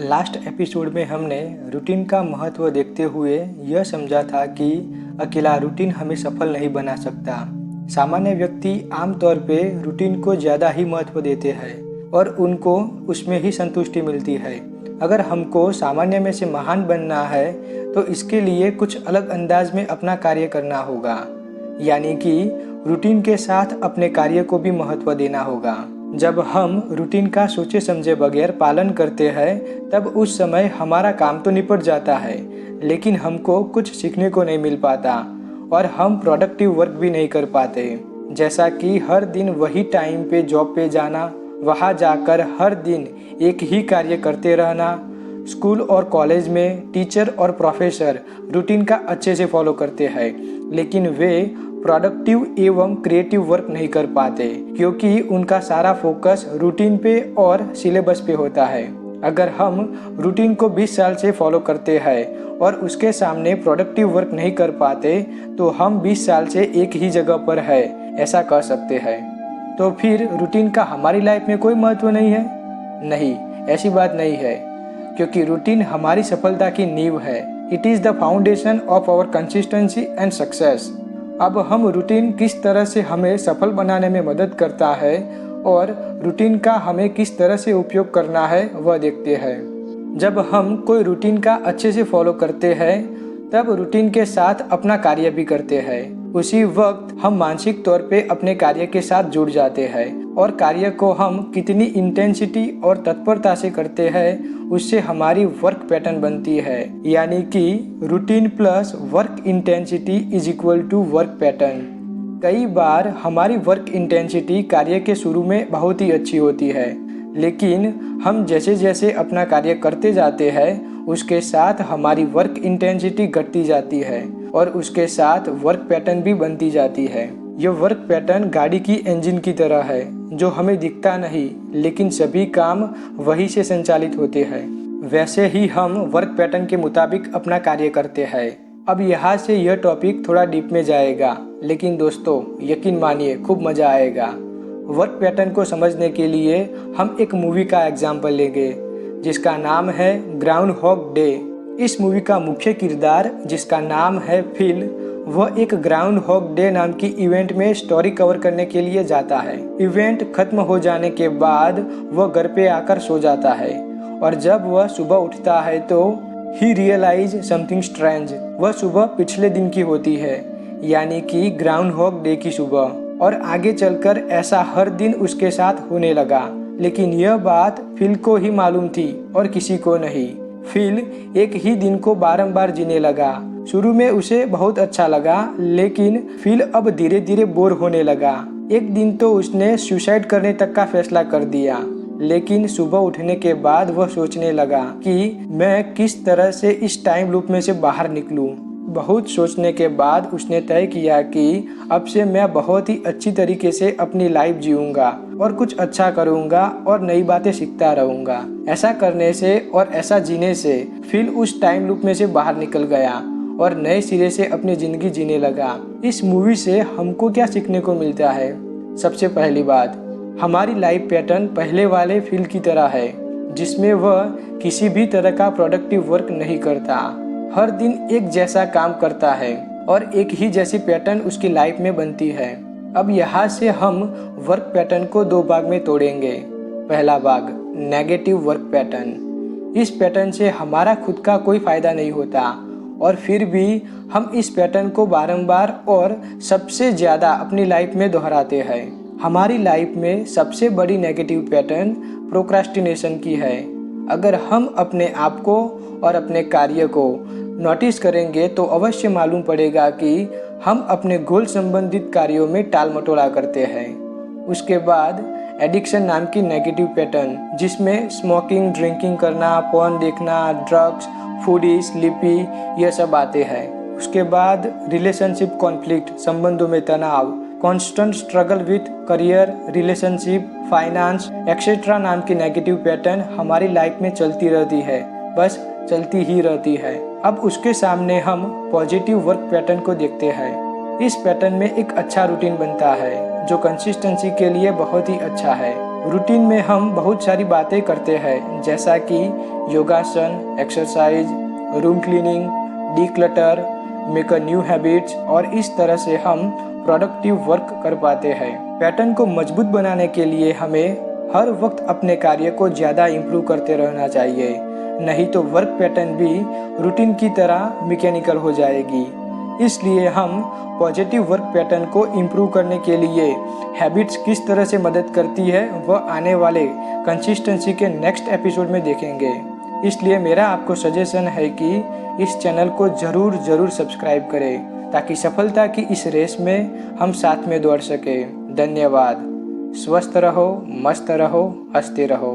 Last episode में हमने routine का महत्व देखते हुए यह समझा था कि अकेला रूटीन हमें सफल नहीं बना सकता। सामान्य व्यक्ति आमतौर पे रूटीन को ज़्यादा ही महत्व देते हैं और उनको उसमें ही संतुष्टि मिलती है। अगर हमको सामान्य में से महान बनना है तो इसके लिए कुछ अलग अंदाज में अपना कार्य करना होगा, यानी कि रूटीन के साथ अपने कार्य को भी महत्व देना होगा। जब हम रूटीन का सोचे समझे बगैर पालन करते हैं तब उस समय हमारा काम तो निपट जाता है, लेकिन हमको कुछ सीखने को नहीं मिल पाता और हम प्रोडक्टिव वर्क भी नहीं कर पाते। जैसा कि हर दिन वही टाइम पे जॉब पे जाना, वहाँ जाकर हर दिन एक ही कार्य करते रहना। स्कूल और कॉलेज में टीचर और प्रोफेसर रूटीन का अच्छे से फॉलो करते हैं, लेकिन वे प्रोडक्टिव एवं क्रिएटिव वर्क नहीं कर पाते क्योंकि उनका सारा फोकस रूटीन पे और सिलेबस पे होता है। अगर हम रूटीन को 20 साल से फॉलो करते हैं और उसके सामने प्रोडक्टिव वर्क नहीं कर पाते तो हम 20 साल से एक ही जगह पर है ऐसा कह सकते हैं। तो फिर रूटीन का हमारी लाइफ में कोई महत्व नहीं है? नहीं, ऐसी बात नहीं है, क्योंकि रूटीन हमारी सफलता की नींव है। It is the foundation of our consistency and success. अब हम रूटीन किस तरह से हमें सफल बनाने में मदद करता है और रूटीन का हमें किस तरह से उपयोग करना है वह देखते हैं। जब हम कोई रूटीन का अच्छे से फॉलो करते हैं तब रूटीन के साथ अपना कार्य भी करते हैं। उसी वक्त हम मानसिक तौर पे अपने कार्य के साथ जुड़ जाते हैं और कार्य को हम कितनी इंटेंसिटी और तत्परता से करते हैं उससे हमारी वर्क पैटर्न बनती है, यानी कि routine plus work intensity is equal to work pattern. कई बार हमारी वर्क इंटेंसिटी कार्य के शुरू में बहुत ही अच्छी होती है, लेकिन हम जैसे जैसे अपना कार्य करते जाते हैं उसके साथ हमारी वर्क इंटेंसिटी घटती जाती है और उसके साथ वर्क पैटर्न भी बनती जाती है। यह वर्क पैटर्न गाड़ी की इंजन की तरह है जो हमें दिखता नहीं, लेकिन सभी काम वही से संचालित होते हैं। वैसे ही हम वर्क पैटर्न के मुताबिक अपना कार्य करते हैं। अब यहाँ से यह टॉपिक थोड़ा डीप में जाएगा, लेकिन दोस्तों यकीन मानिए खूब मज़ा आएगा। वर्क पैटर्न को समझने के लिए हम एक मूवी का एग्जाम्पल लेंगे जिसका नाम है ग्राउंड हॉग डे। इस मूवी का मुख्य किरदार जिसका नाम है फिल, वह एक ग्राउंड हॉग डे नाम की इवेंट में स्टोरी कवर करने के लिए जाता है। इवेंट खत्म हो जाने के बाद वह घर पे आकर सो जाता है और जब वह सुबह उठता है तो ही रियलाइज समथिंग स्ट्रेंज। वह सुबह पिछले दिन की होती है, यानी कि ग्राउंड हॉग डे की सुबह, और आगे चलकर ऐसा हर दिन उसके साथ होने लगा। लेकिन यह बात फिल को ही मालूम थी और किसी को नहीं। फिल एक ही दिन को बारंबार जीने लगा। शुरू में उसे बहुत अच्छा लगा, लेकिन फिल अब धीरे धीरे बोर होने लगा। एक दिन तो उसने सुसाइड करने तक का फैसला कर दिया, लेकिन सुबह उठने के बाद वह सोचने लगा कि मैं किस तरह से इस टाइम लूप में से बाहर निकलूं। बहुत सोचने के बाद उसने तय किया कि अब से मैं बहुत ही अच्छी तरीके से अपनी लाइफ जीऊंगा और कुछ अच्छा करूंगा और नई बातें सीखता रहूंगा। ऐसा करने से और ऐसा जीने से फिल उस टाइम लूप में से बाहर निकल गया और नए सिरे से अपनी जिंदगी जीने लगा। इस मूवी से हमको क्या सीखने को मिलता है? सबसे पहली बात, हमारी लाइफ पैटर्न पहले वाले फिल की तरह है जिसमें वह किसी भी तरह का प्रोडक्टिव वर्क नहीं करता। हर दिन एक जैसा काम करता है और एक ही जैसी पैटर्न उसकी लाइफ में बनती है। अब यहाँ से हम वर्क पैटर्न को दो भाग में तोड़ेंगे। पहला भाग, नेगेटिव वर्क पैटर्न। इस पैटर्न से हमारा खुद का कोई फायदा नहीं होता और फिर भी हम इस पैटर्न को बारंबार और सबसे ज़्यादा अपनी लाइफ में दोहराते हैं। हमारी लाइफ में सबसे बड़ी नेगेटिव पैटर्न प्रोक्रास्टिनेशन की है। अगर हम अपने आप को और अपने कार्य को नोटिस करेंगे तो अवश्य मालूम पड़ेगा कि हम अपने गोल संबंधित कार्यों में टाल मटोला करते हैं। उसके बाद एडिक्शन नाम की नेगेटिव पैटर्न, जिसमें स्मोकिंग, ड्रिंकिंग करना, पोर्न देखना, ड्रग्स, फूडी, स्लीपी, यह सब आते हैं। उसके बाद रिलेशनशिप कॉन्फ्लिक्ट, संबंधों में तनाव, constant struggle with career, relationship, finance etcetera नाम की नेगेटिव पैटर्न हमारी लाइफ में चलती रहती है, बस चलती ही रहती है। अब उसके सामने हम पॉजिटिव वर्क पैटर्न को देखते हैं। इस पैटर्न में एक अच्छा रूटीन बनता है जो कंसिस्टेंसी के लिए बहुत ही अच्छा है। रूटीन में हम बहुत सारी बातें करते हैं, जैसा कि योगासन, exercise, room cleaning, declutter, make a new habits, और इस तरह से हम प्रोडक्टिव वर्क कर पाते हैं। पैटर्न को मजबूत बनाने के लिए हमें हर वक्त अपने कार्य को ज़्यादा इम्प्रूव करते रहना चाहिए, नहीं तो वर्क पैटर्न भी रूटीन की तरह मैकेनिकल हो जाएगी। इसलिए हम पॉजिटिव वर्क पैटर्न को इम्प्रूव करने के लिए हैबिट्स किस तरह से मदद करती है वह आने वाले कंसिस्टेंसी के नेक्स्ट एपिसोड में देखेंगे। इसलिए मेरा आपको सजेशन है कि इस चैनल को ज़रूर सब्सक्राइब करें, ताकि सफलता की इस रेस में हम साथ में दौड़ सकें। धन्यवाद। स्वस्थ रहो, मस्त रहो, हंसते रहो।